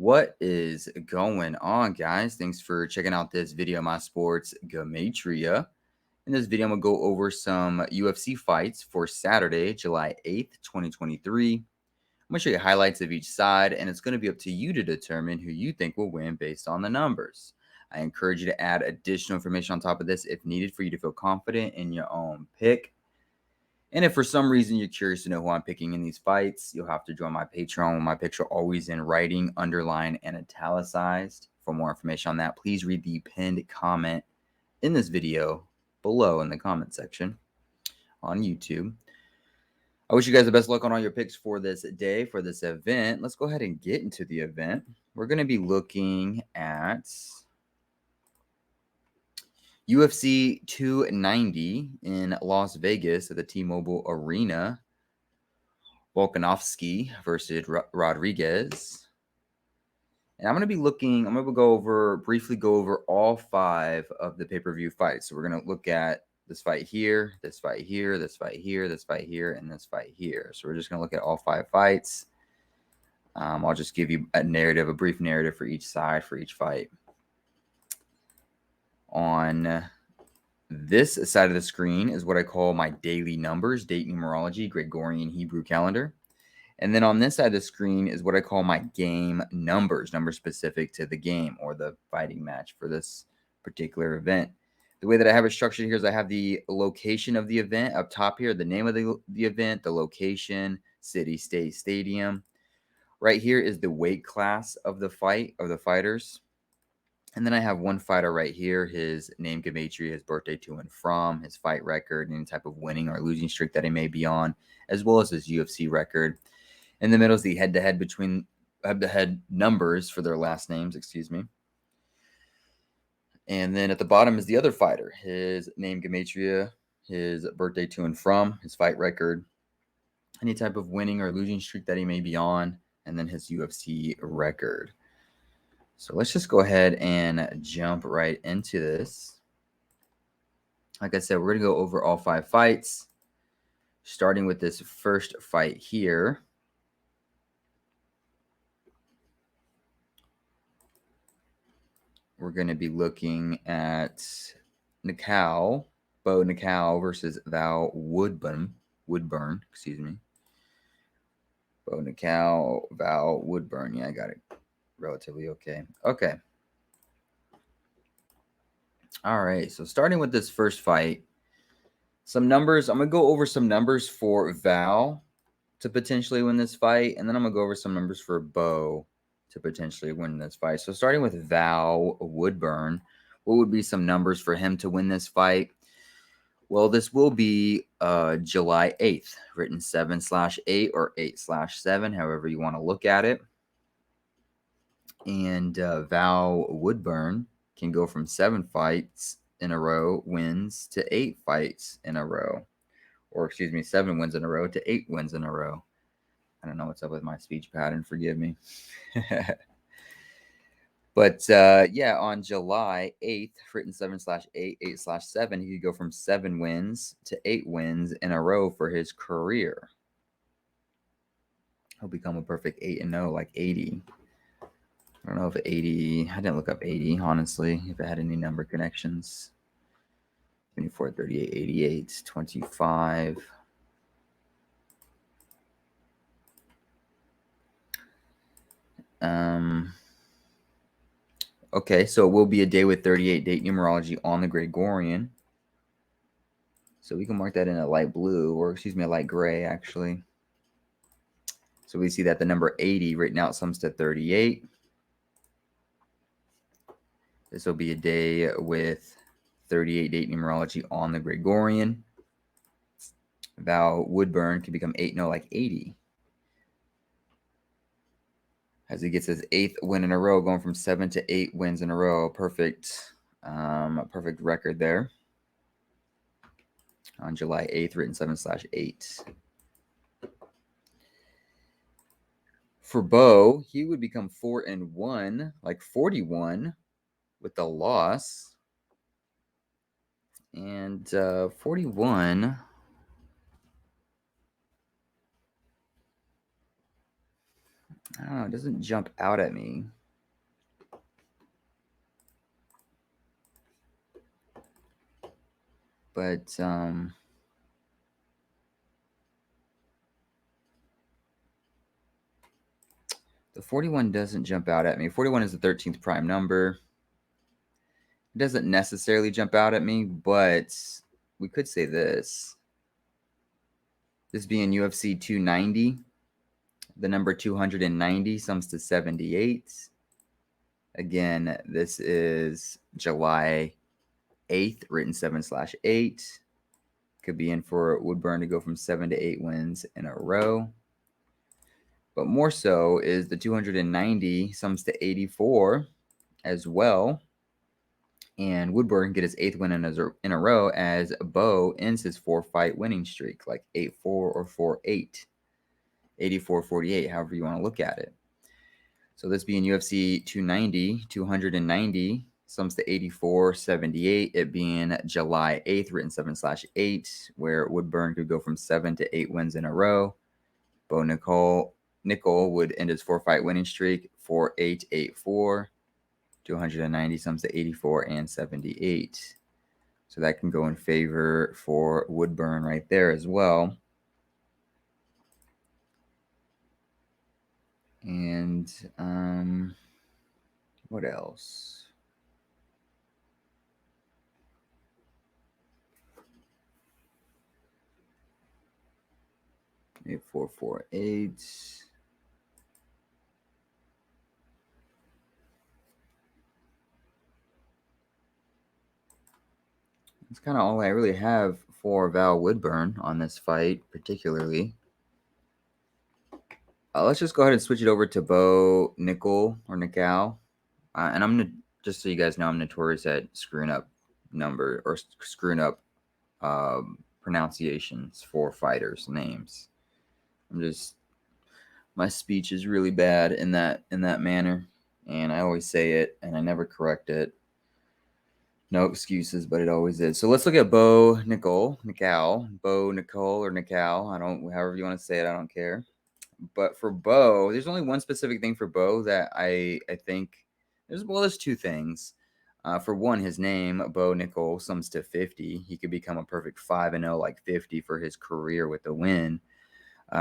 What is going on, guys? Thanks for checking out this video, my sports Gematria. In this video, I'm going to go over some UFC fights for Saturday, July 8th, 2023. I'm going to show you highlights of each side, and it's going to be up to you to determine who you think will win based on the numbers. I encourage you to add additional information on top of this if needed for you to feel confident in your own pick. And if for some reason you're curious to know who I'm picking in these fights, you'll have to join my Patreon with my picture always in writing, underlined, and italicized. For more information on that, please read the pinned comment in this video below in the comment section on YouTube. I wish you guys the best luck on all your picks for this day, for this event. Let's go ahead and get into the event. We're going to be looking at UFC 290 in Las Vegas at the T-Mobile Arena. Volkanovski versus Rodriguez. And I'm going to briefly go over all 5 of the pay-per-view fights. So we're going to look at this fight here, this fight here, this fight here, this fight here, and this fight here. So we're just going to look at all 5 fights. I'll just give you a brief narrative for each side, for each fight. On this side of the screen is what I call my daily numbers, date numerology, Gregorian Hebrew calendar. And then on this side of the screen is what I call my game numbers specific to the game or the fighting match for this particular event. The way that I have it structured here is I have the location of the event up top here, the name of the event, the location, city, state, stadium. Right here is the weight class of the fight, of the fighters. And then I have one fighter right here, his name, Gematria, his birthday to and from, his fight record, any type of winning or losing streak that he may be on, as well as his UFC record. In the middle is the head-to-head numbers for their last names, And then at the bottom is the other fighter, his name, Gematria, his birthday to and from, his fight record, any type of winning or losing streak that he may be on, and then his UFC record. So let's just go ahead and jump right into this. Like I said, we're going to go over all 5 fights, starting with this first fight here. We're going to be looking at Bo Nakao versus Val Woodburn. Bo Nakao, Val Woodburn. Yeah, I got it relatively okay. Okay. All right. So starting with this first fight, some numbers. I'm going to go over some numbers for Val to potentially win this fight, and then I'm going to go over some numbers for Bo to potentially win this fight. So starting with Val Woodburn, what would be some numbers for him to win this fight? Well, this will be July 8th, written 7/8 or 8/7, however you want to look at it. And Val Woodburn can go from 7 fights in a row wins to 8 fights in a row. Or 7 wins in a row to 8 wins in a row. I don't know what's up with my speech pattern. Forgive me. But yeah, on July 8th, written 7/8, 8/7, he could go from 7 wins to 8 wins in a row for his career. He'll become a perfect 8-0, like 80. I don't know if 80, I didn't look up 80, honestly, if it had any number connections. 24, 38, 88, 25. Okay, so it will be a day with 38 date numerology on the Gregorian. So we can mark that in a light blue, or a light gray, actually. So we see that the number 80 written out sums to 38. This will be a day with 38 date numerology on the Gregorian. Val Woodburn can become 8-0 like 80. As he gets his 8th win in a row, going from 7 to 8 wins in a row. Perfect record there. On July 8th, written 7/8. For Bo, he would become 4-1, like 41, with the loss. And 41. I don't know. It doesn't jump out at me. But the 41 doesn't jump out at me. 41 is the 13th prime number. It doesn't necessarily jump out at me, but we could say this. This being UFC 290, the number 290 sums to 78. Again, this is July 8th, written 7/8. Could be in for Woodburn to go from 7 to 8 wins in a row. But more so is the 290 sums to 84 as well. And Woodburn get his 8th win in a row as Bo ends his 4-fight winning streak, like 8-4 or 4-8, 84-48, however you want to look at it. So this being UFC 290, 290 sums to 84-78, it being July 8th, written 7/8, where Woodburn could go from 7 to 8 wins in a row. Bo Nickel would end his 4-fight winning streak 4-8-8-4. 290 sums to 84 and 78. So that can go in favor for Woodburn right there as well. And what else? Maybe 4-4-8. That's kind of all I really have for Val Woodburn on this fight, particularly. Let's just go ahead and switch it over to Bo Nickel or Nickel. And I'm gonna, just so you guys know, I'm notorious at screwing up pronunciations for fighters' names. My speech is really bad in that manner, and I always say it and I never correct it. No excuses, but it always is. So let's look at Bo Nickel, Bo Nicole or Nickel. However you want to say it, I don't care. But for Bo, there's only one specific thing for Bo that I think there's two things. For one, his name, Bo Nickel, sums to 50. He could become a perfect 5-0, like 50 for his career with the win.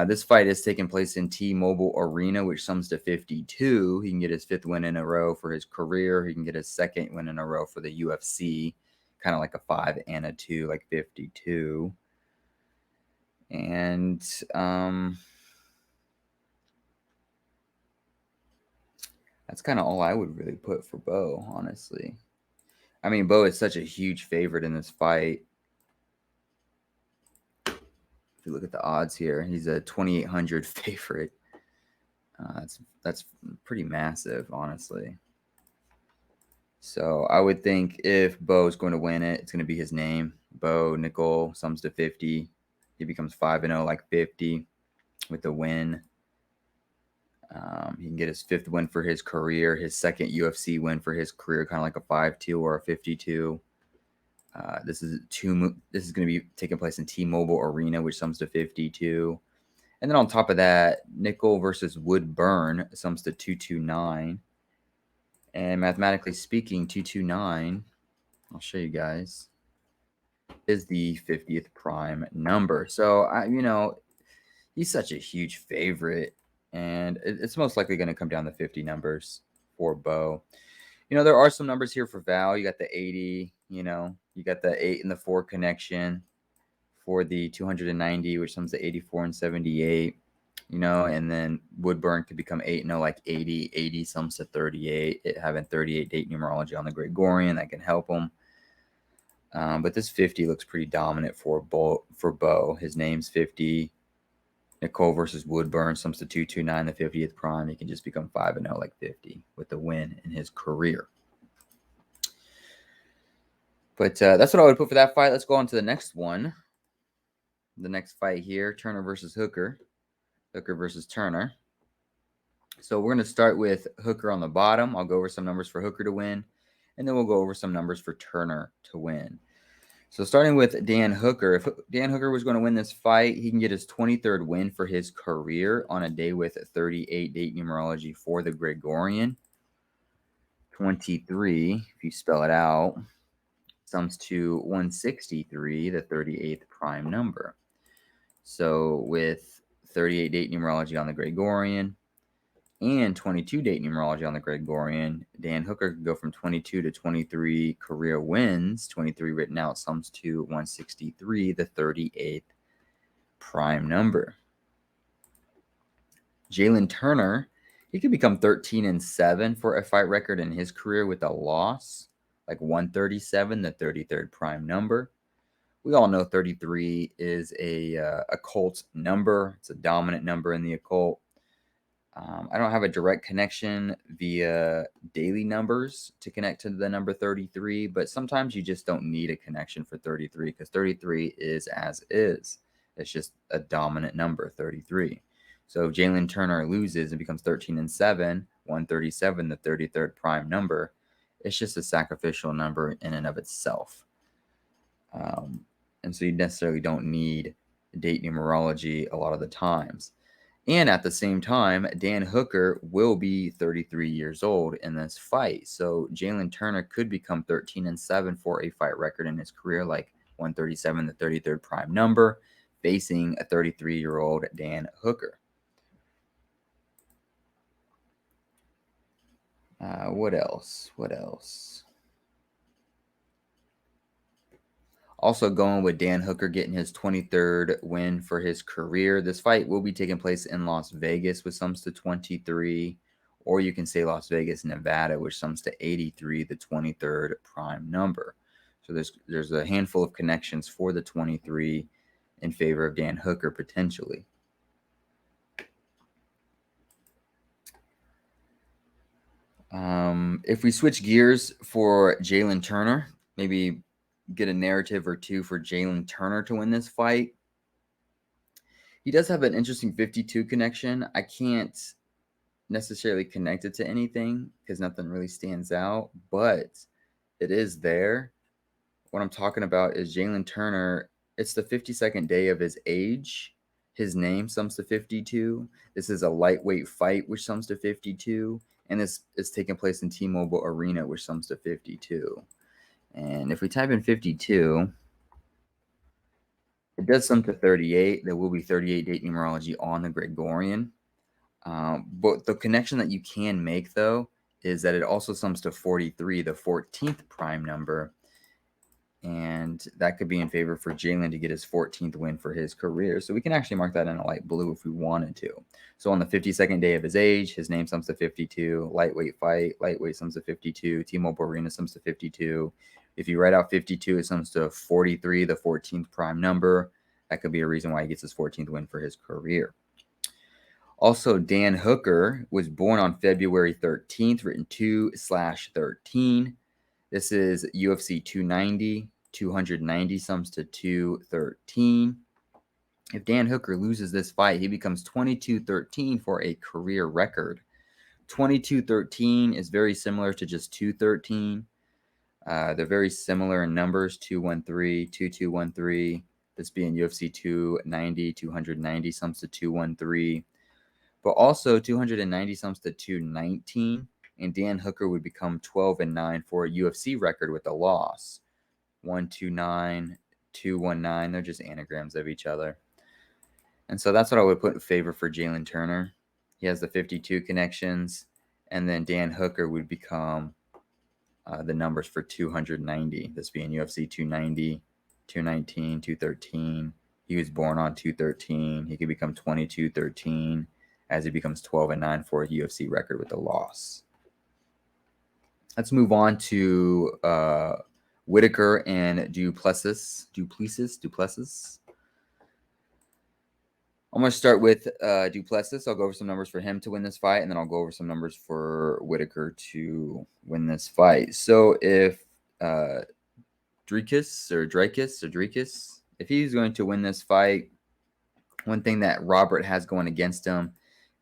This fight is taking place in T-Mobile Arena, which sums to 52. He can get his 5th win in a row for his career. He can get his 2nd win in a row for the UFC, kind of like a 5 and a 2, like 52. And that's kind of all I would really put for Bo, honestly. I mean, Bo is such a huge favorite in this fight. If you look at the odds here, he's a 2,800 favorite. That's pretty massive, honestly. So I would think if Bo is going to win it, it's going to be his name. Bo Nickel sums to 50. He becomes 5-0, like 50 with the win. He can get his 5th win for his career, his 2nd UFC win for his career, kind of like a 5-2 or a 52. This is going to be taking place in T-Mobile Arena, which sums to 52. And then on top of that, Nickel versus Woodburn sums to 229. And mathematically speaking, 229, I'll show you guys, is the 50th prime number. So, he's such a huge favorite. And it's most likely going to come down to 50 numbers for Bo. There are some numbers here for Val. You got the 80, you got the 8 and the 4 connection for the 290, which sums to 84 and 78, and then Woodburn could become 8-0, like 80 sums to 38, it having 38 date numerology on the Gregorian that can help him. But this 50 looks pretty dominant for Bo. His name's 50. Nicole versus Woodburn sums to 229, the 50th prime. He can just become 5-0, like 50, with the win in his career. But that's what I would put for that fight. Let's go on to the next one. The next fight here, Turner versus Hooker. Hooker versus Turner. So we're going to start with Hooker on the bottom. I'll go over some numbers for Hooker to win, and then we'll go over some numbers for Turner to win. So starting with Dan Hooker, if Dan Hooker was going to win this fight, he can get his 23rd win for his career on a day with 38 date numerology for the Gregorian. 23, if you spell it out, sums to 163, the 38th prime number. So with 38 date numerology on the Gregorian and 22 date numerology on the Gregorian, Dan Hooker could go from 22 to 23 career wins. 23 written out sums to 163, the 38th prime number. Jalen Turner, he could become 13-7 for a fight record in his career with a loss, like 137, the 33rd prime number. We all know 33 is a occult number. It's a dominant number in the occult. I don't have a direct connection via daily numbers to connect to the number 33, but sometimes you just don't need a connection for 33 because 33 is as is. It's just a dominant number, 33. So if Jalen Turner loses and becomes 13-7, 137, the 33rd prime number, it's just a sacrificial number in and of itself. And so you necessarily don't need date numerology a lot of the times. And at the same time, Dan Hooker will be 33 years old in this fight. So Jalen Turner could become 13-7 for a fight record in his career, like 137, the 33rd prime number, facing a 33-year-old Dan Hooker. What else? Also going with Dan Hooker getting his 23rd win for his career. This fight will be taking place in Las Vegas, which sums to 23, or you can say Las Vegas, Nevada, which sums to 83, the 23rd prime number. So there's a handful of connections for the 23 in favor of Dan Hooker potentially. If we switch gears for Jalen Turner, maybe get a narrative or two for Jalen Turner to win this fight. He does have an interesting 52 connection. I can't necessarily connect it to anything because nothing really stands out, but it is there. What I'm talking about is Jalen Turner. It's the 52nd day of his age. His name sums to 52. This is a lightweight fight, which sums to 52. And this is taking place in T-Mobile Arena, which sums to 52. And if we type in 52, it does sum to 38. There will be 38 date numerology on the Gregorian. But the connection that you can make, though, is that it also sums to 43, the 14th prime number. And that could be in favor for Jalen to get his 14th win for his career. So we can actually mark that in a light blue if we wanted to. So on the 52nd day of his age, his name sums to 52. Lightweight fight, lightweight sums to 52. T-Mobile Arena sums to 52. If you write out 52, it sums to 43, the 14th prime number. That could be a reason why he gets his 14th win for his career. Also, Dan Hooker was born on February 13th, written 2/13. This is UFC 290. 290 sums to 213. If Dan Hooker loses this fight, he becomes 22-13 for a career record. 22-13 is very similar to just 213. They're very similar in numbers, 213, 2213. This being UFC 290, 290 sums to 213. But also 290 sums to 219. And Dan Hooker would become 12-9 for a UFC record with a loss. 129, 219. They're just anagrams of each other. And so that's what I would put in favor for Jalen Turner. He has the 52 connections. And then Dan Hooker would become the numbers for 290. This being UFC 290, 219, 213. He was born on 213. He could become 22-13 as he becomes 12-9 for a UFC record with a loss. Let's move on to Whitaker and Duplessis. I'm going to start with Duplessis. I'll go over some numbers for him to win this fight, and then I'll go over some numbers for Whitaker to win this fight. So if Dricus, if he's going to win this fight, one thing that Robert has going against him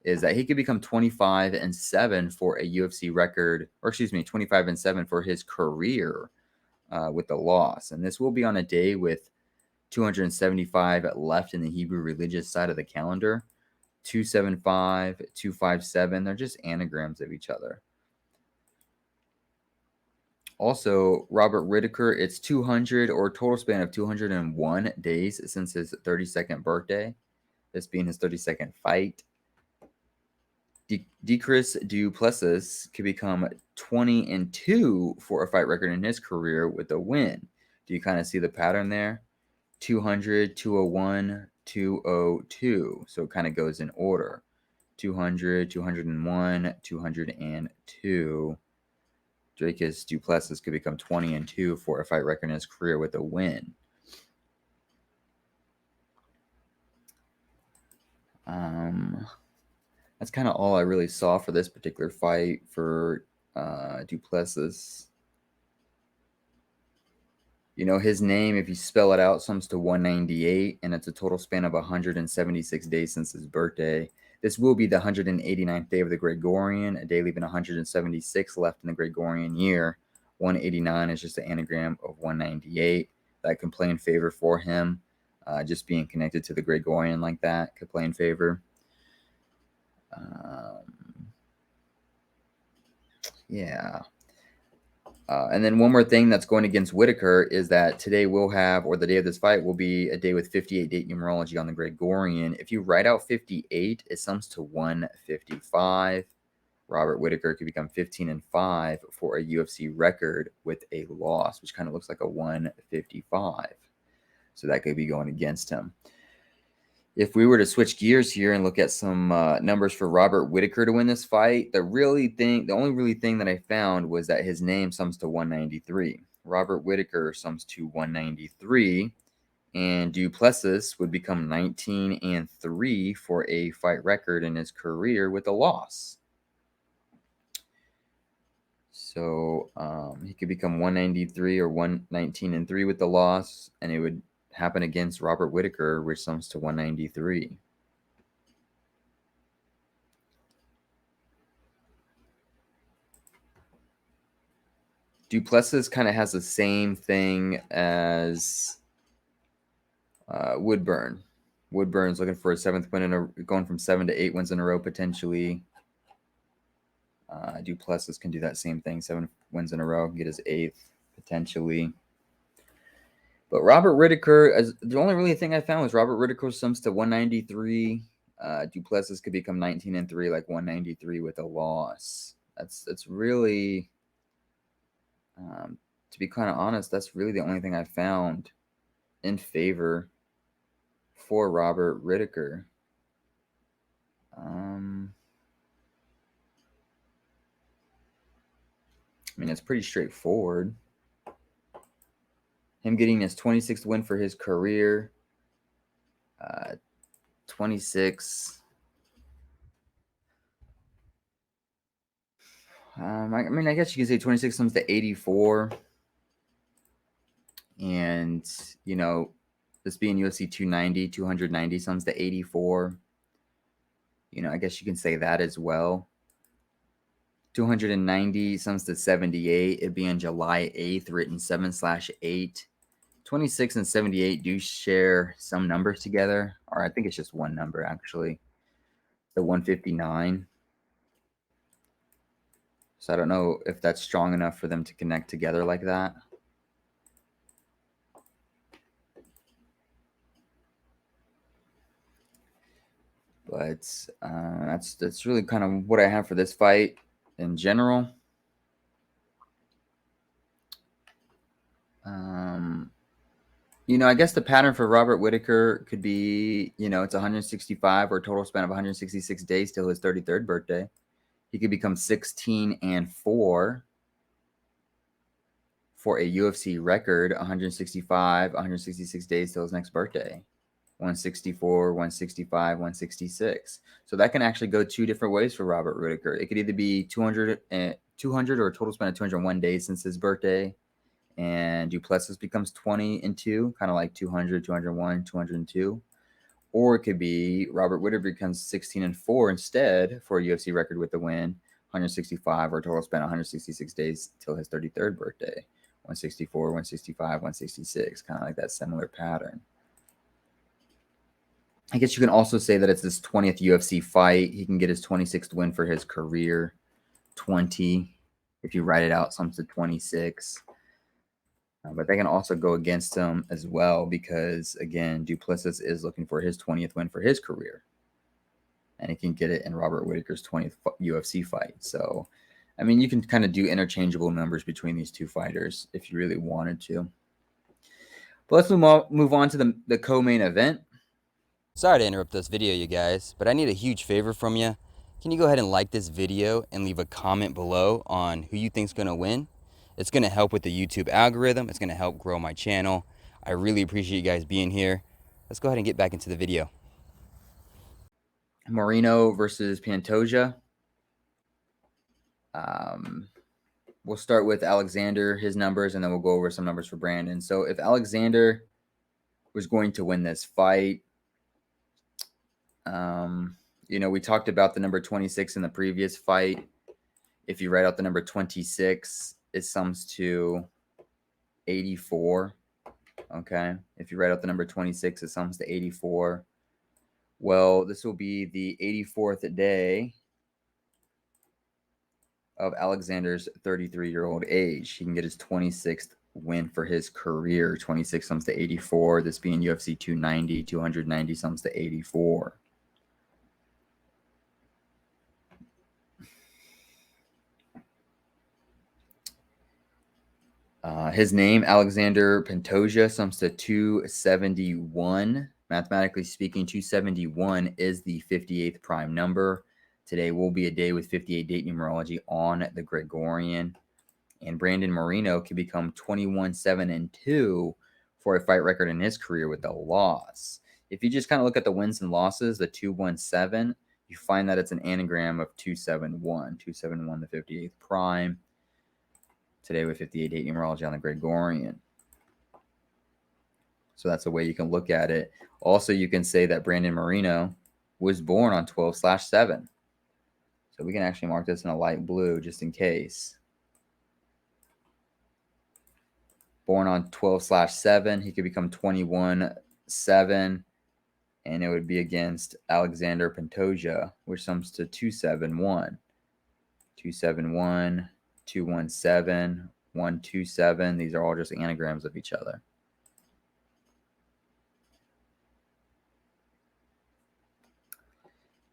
is that he could become 25-7 for a UFC record, or 25-7 for his career with the loss. And this will be on a day with 275 left in the Hebrew religious side of the calendar. 275, 257, they're just anagrams of each other. Also, Robert Whitaker, it's 200 or total span of 201 days since his 32nd birthday, this being his 32nd fight. Decris Du Plessis could become 20-2 for a fight record in his career with a win. Do you kind of see the pattern there? 200, 201, 202. So it kind of goes in order. 200, 201, 202. Dracus Du Plessis could become 20-2 for a fight record in his career with a win. That's kind of all I really saw for this particular fight for Du Plessis. You know, his name, if you spell it out, sums to 198, and it's a total span of 176 days since his birthday. This will be the 189th day of the Gregorian, a day leaving 176 left in the Gregorian year. 189 is just an anagram of 198. That can play in favor for him. Just being connected to the Gregorian like that could play in favor. Yeah. And then one more thing that's going against Whitaker is that today we'll have, or the day of this fight will be a day with 58 date numerology on the Gregorian. If you write out 58, it sums to 155. Robert Whitaker could become 15-5 for a UFC record with a loss, which kind of looks like a 155. So that could be going against him. If we were to switch gears here and look at some numbers for Robert Whitaker to win this fight, the only really thing that I found was that his name sums to 193. Robert Whitaker sums to 193, and Du Plessis would become 19-3 for a fight record in his career with a loss. So he could become 193 or 119-3 with the loss, and it would happen against Robert Whitaker, which sums to 193. Du Plessis kind of has the same thing as Woodburn. Woodburn's looking for a 7th win, going from 7 to 8 wins in a row potentially. Du Plessis can do that same thing, 7 wins in a row, get his 8th potentially. But Robert Whitaker, the only really thing I found was Robert Whitaker sums to 193. Du Plessis could become 19-3, like 193 with a loss. That's really, to be kind of honest, that's really the only thing I found in favor for Robert Whitaker. I mean, it's pretty straightforward. Him getting his 26th win for his career. 26. I mean, I guess you can say 26 sums to 84. And, you know, this being UFC 290 sums to 84. You know, I guess you can say that as well. 290 sums to 78. It'd be on July 8th, written 7/8. 26 and 78 do share some numbers together, or I think it's just one number actually, the 159. So I don't know if that's strong enough for them to connect together like that. But that's really kind of what I have for this fight in general. You know, I guess the pattern for Robert Whitaker could be, you know, it's 165 or a total span of 166 days till his 33rd birthday. He could become 16-4 for a UFC record, 165, 166 days till his next birthday. 164, 165, 166. So that can actually go 2 different ways for Robert Whitaker. It could either be 200 or a total span of 201 days since his birthday, and Du Plessis becomes 20-2, kind of like 200, 201, 202. Or it could be Robert Whitaker becomes 16-4 instead for a UFC record with the win, 165 or total span 166 days till his 33rd birthday. 164, 165, 166, kind of like that similar pattern. I guess you can also say that it's his 20th UFC fight. He can get his 26th win for his career. 20, if you write it out, sums to 26. But they can also go against him as well because, again, Duplessis is looking for his 20th win for his career. And he can get it in Robert Whittaker's 20th UFC fight. So, I mean, you can kind of do interchangeable numbers between these two fighters if you really wanted to. But let's move on to the co-main event. Sorry to interrupt this video, you guys, but I need a huge favor from you. Can you go ahead and like this video and leave a comment below on who you think's gonna win? It's gonna help with the YouTube algorithm. It's gonna help grow my channel. I really appreciate you guys being here. Let's go ahead and get back into the video. Moreno versus Pantoja. We'll start with Alexander, his numbers, and then we'll go over some numbers for Brandon. So if Alexander was going to win this fight, we talked about the number 26 in the previous fight. If you write out the number 26, it sums to 84. Okay. If you write out the number 26, it sums to 84. Well, this will be the 84th day of Alexander's 33-year-old age. He can get his 26th win for his career. 26 sums to 84. This being UFC 290. 290 sums to 84. His name, Alexander Pantoja, sums to 271. Mathematically speaking, 271 is the 58th prime number. Today will be a day with 58 date numerology on the Gregorian. And Brandon Moreno can become 21-7-2 for a fight record in his career with a loss. If you just kind of look at the wins and losses, the 217, you find that it's an anagram of 271. 271, the 58th prime. Today with 58 date numerology on the Gregorian. So that's a way you can look at it. Also, you can say that Brandon Moreno was born on 12/7. So we can actually mark this in a light blue just in case. Born on 12/7, he could become 21-7, and it would be against Alexander Pantoja, which sums to 271. 271, 217, 127. These are all just anagrams of each other.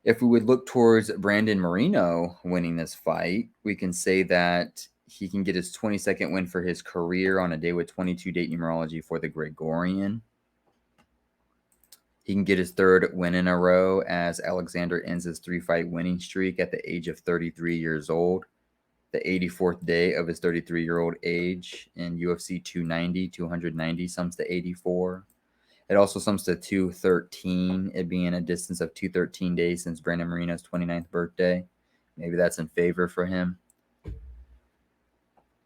If we would look towards Brandon Moreno winning this fight, we can say that he can get his 22nd win for his career on a day with 22 date numerology for the Gregorian. He can get his third win in a row as Alexander ends his 3-fight winning streak at the age of 33 years old. The 84th day of his 33-year-old age in UFC 290. 290 sums to 84. It also sums to 213, it being a distance of 213 days since Brandon Moreno's 29th birthday. Maybe that's in favor for him.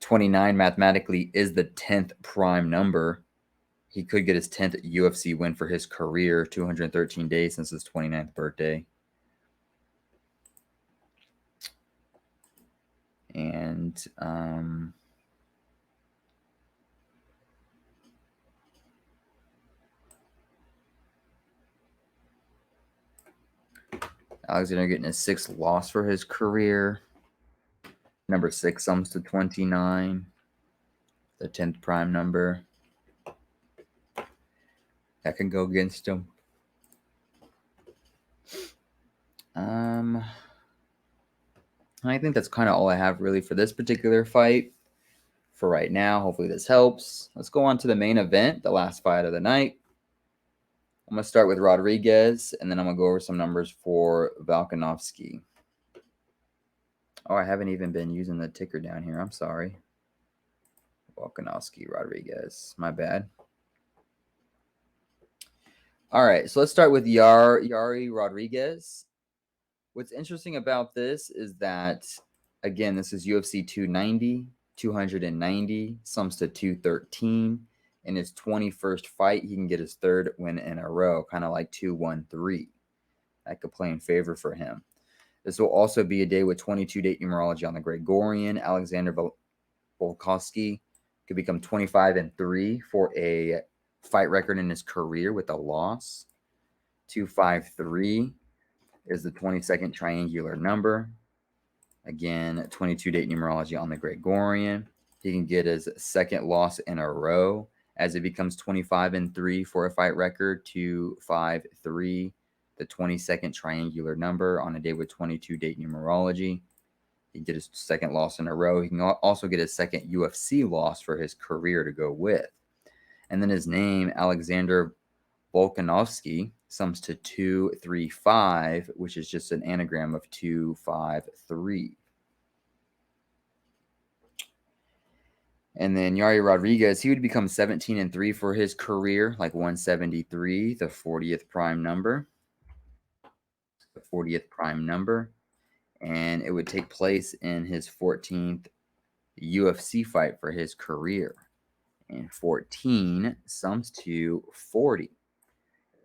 29 mathematically is the 10th prime number. He could get his 10th UFC win for his career, 213 days since his 29th birthday. And Alexander getting his 6th loss for his career. Number 6 sums to 29, the 10th prime number. That can go against him. I think that's kind of all I have really for this particular fight for right now. Hopefully this helps. Let's go on to the main event, the last fight of the night. I'm going to start with Rodriguez, and then I'm going to go over some numbers for Volkanovski. Oh, I haven't even been using the ticker down here. I'm sorry. Volkanovski, Rodriguez. My bad. All right, so let's start with Yari Rodriguez. What's interesting about this is that, again, this is UFC 290, 290, sums to 213. In his 21st fight, he can get his 3rd win in a row, kind of like 213. That could play in favor for him. This will also be a day with 22 date numerology on the Gregorian. Alexander Volkanovski Could become 25-3 for a fight record in his career with a loss. 253 is the 22nd triangular number. Again, 22 date numerology on the Gregorian. He can get his second loss in a row as it becomes 25-3 for a fight record. 253, the 22nd triangular number on a day with 22 date numerology. He get his second loss in a row. He can also get his second UFC loss for his career to go with. And then his name, Alexander Volkanovski, sums to 235, which is just an anagram of 253. And then Yari Rodriguez, he would become 17-3 for his career, like 173, the 40th prime number. The 40th prime number. And it would take place in his 14th UFC fight for his career. And 14 sums to 40. It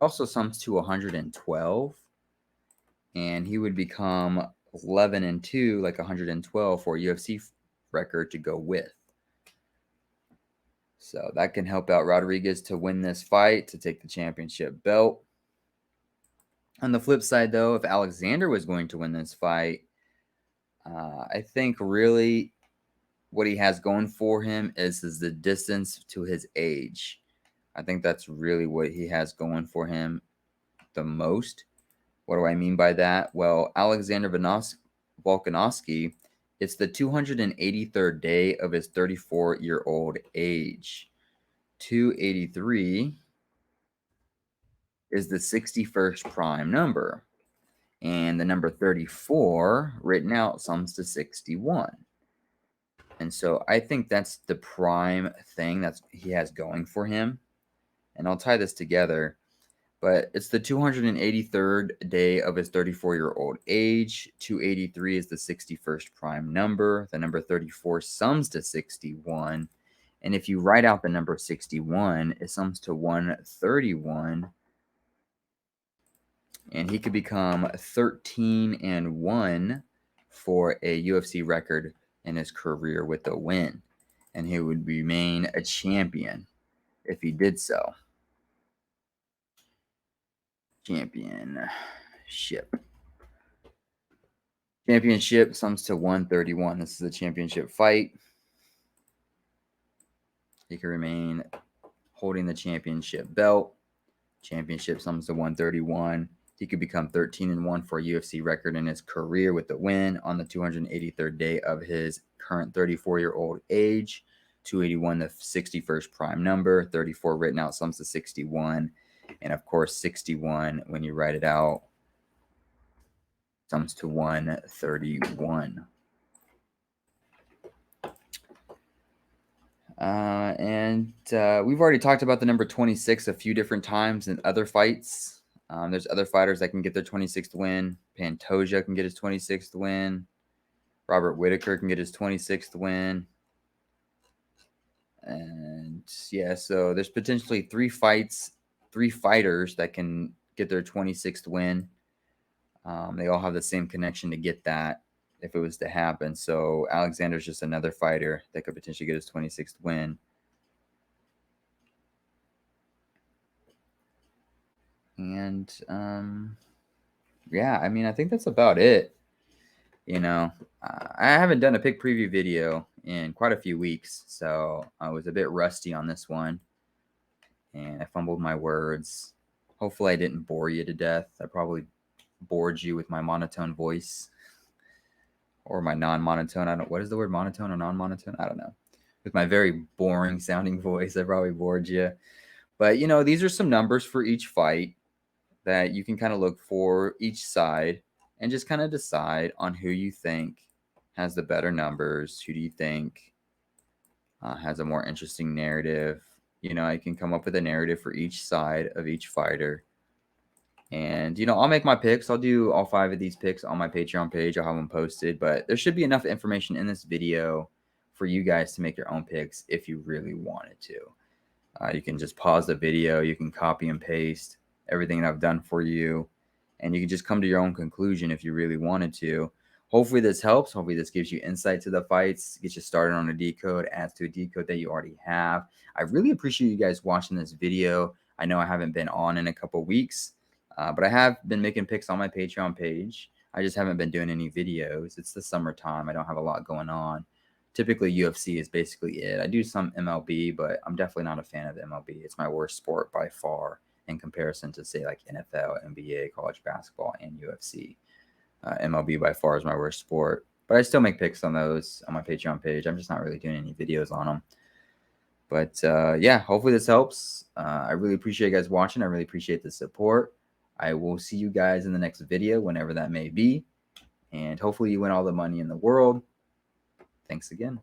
also sums to 112. And he would become 11-2, like 112 for a UFC record to go with. So that can help out Rodriguez to win this fight, to take the championship belt. On the flip side, though, if Alexander was going to win this fight, I think really what he has going for him is the distance to his age. I think that's really what he has going for him the most. What do I mean by that? Well, Alexander Volkanovski, it's the 283rd day of his 34-year-old age. 283 is the 61st prime number. And the number 34 written out sums to 61. And so I think that's the prime thing that he has going for him. And I'll tie this together. But it's the 283rd day of his 34-year-old age. 283 is the 61st prime number. The number 34 sums to 61. And if you write out the number 61, it sums to 131. And he could become 13-1 for a UFC record in his career with a win. And he would remain a champion if he did so. Championship sums to 131. This is a championship fight. He can remain holding the championship belt. Championship sums to 131. He could become 13-1 for a UFC record in his career with the win on the 283rd day of his current 34-year-old age. 281, the 61st prime number. 34 written out sums to 61. And of course, 61, when you write it out, sums to 131. We've already talked about the number 26 a few different times in other fights. There's other fighters that can get their 26th win. Pantoja can get his 26th win. Robert Whittaker can get his 26th win. And yeah, so there's potentially three fighters that can get their 26th win. They all have the same connection to get that if it was to happen. So Alexander's just another fighter that could potentially get his 26th win. And yeah, I mean, I think that's about it. You know, I haven't done a pick preview video in quite a few weeks, so I was a bit rusty on this one. And I fumbled my words. Hopefully I didn't bore you to death. I probably bored you with my monotone voice. Or my non-monotone. What is the word, monotone or non-monotone? I don't know. With my very boring sounding voice, I probably bored you. But, you know, these are some numbers for each fight that you can kind of look for each side and just kind of decide on who you think has the better numbers. Who do you think has a more interesting narrative? You know, I can come up with a narrative for each side of each fighter. And, you know, I'll make my picks. I'll do all 5 of these picks on my Patreon page. I'll have them posted. But there should be enough information in this video for you guys to make your own picks if you really wanted to. You can just pause the video. You can copy and paste everything that I've done for you. And you can just come to your own conclusion if you really wanted to. hopefully this helps. Hopefully this gives you insight to the fights, gets you started on a decode, adds to a decode that you already have. I really appreciate you guys watching this video. I know I haven't been on in a couple weeks, but I have been making picks on my Patreon page. I just haven't been doing any videos. It's the summertime. I don't have a lot going on. Typically, UFC is basically it. I do some MLB, but I'm definitely not a fan of MLB. It's my worst sport by far in comparison to, say, like NFL, NBA, college basketball, and UFC. MLB by far is my worst sport, but I still make picks on those on my Patreon page. I'm just not really doing any videos on them. But yeah, hopefully this helps. I really appreciate you guys watching. I really appreciate the support. I will see you guys in the next video, whenever that may be. And hopefully you win all the money in the world. Thanks again.